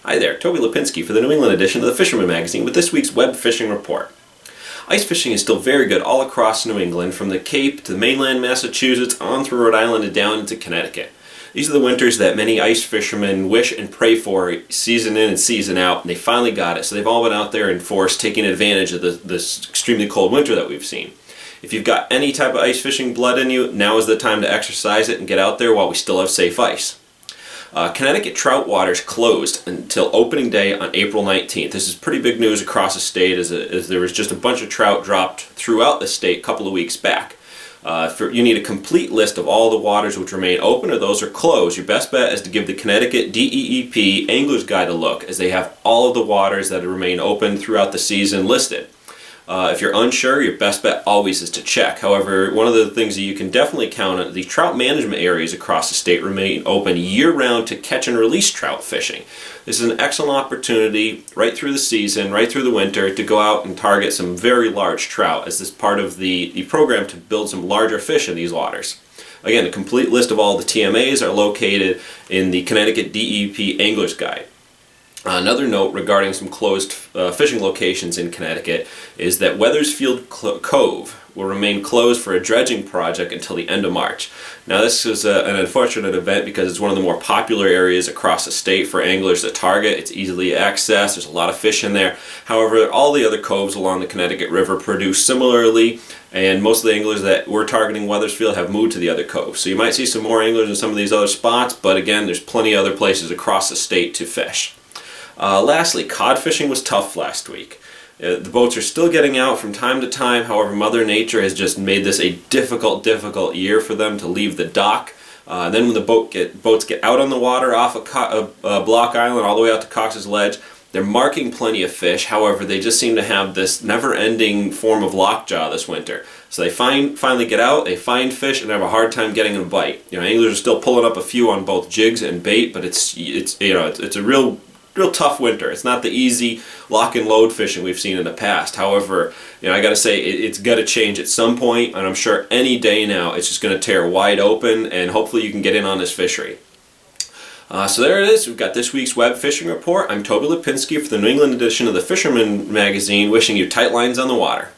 Hi there, Toby Lapinski for the New England edition of the Fisherman magazine with this week's web fishing report. Ice fishing is still very good all across New England, from the Cape to mainland Massachusetts, on through Rhode Island and down into Connecticut. These are the winters that many ice fishermen wish and pray for season in and season out, and they finally got it. So they've all been out there in force taking advantage of this extremely cold winter that we've seen. If you've got any type of ice fishing blood in you, now is the time to exercise it and get out there while we still have safe ice. Connecticut trout waters closed until opening day on April 19th. This is pretty big news across the state as there was just a bunch of trout dropped throughout the state a couple of weeks back. You need a complete list of all the waters which remain open or those are closed. Your best bet is to give the Connecticut DEEP Angler's Guide a look, as they have all of the waters that remain open throughout the season listed. If you're unsure, your best bet always is to check. However, one of the things that you can definitely count on, the trout management areas across the state remain open year-round to catch and release trout fishing. This is an excellent opportunity right through the season, right through the winter, to go out and target some very large trout as this part of the program to build some larger fish in these waters. Again, a complete list of all the TMAs are located in the Connecticut DEP Angler's Guide. Another note regarding some closed fishing locations in Connecticut is that Wethersfield Cove will remain closed for a dredging project until the end of March. Now, this is an unfortunate event because it's one of the more popular areas across the state for anglers to target. It's easily accessed, there's a lot of fish in there. However, all the other coves along the Connecticut River produce similarly, and most of the anglers that we're targeting Wethersfield have moved to the other coves. So you might see some more anglers in some of these other spots, but again, there's plenty of other places across the state to fish. Lastly, cod fishing was tough last week. The boats are still getting out from time to time. However, Mother Nature has just made this a difficult year for them to leave the dock. Then when the boats get out on the water off of Block Island all the way out to Cox's Ledge, they're marking plenty of fish. However, they just seem to have this never-ending form of lockjaw this winter. So they finally get out, they find fish, and have a hard time getting a bite. Anglers are still pulling up a few on both jigs and bait, but it's a real tough winter. It's not the easy lock and load fishing we've seen in the past. However, I got to say it's got to change at some point, and I'm sure any day now it's just going to tear wide open, and hopefully you can get in on this fishery. So there it is. We've got this week's web fishing report. I'm Toby Lapinski for the New England edition of the Fisherman magazine, wishing you tight lines on the water.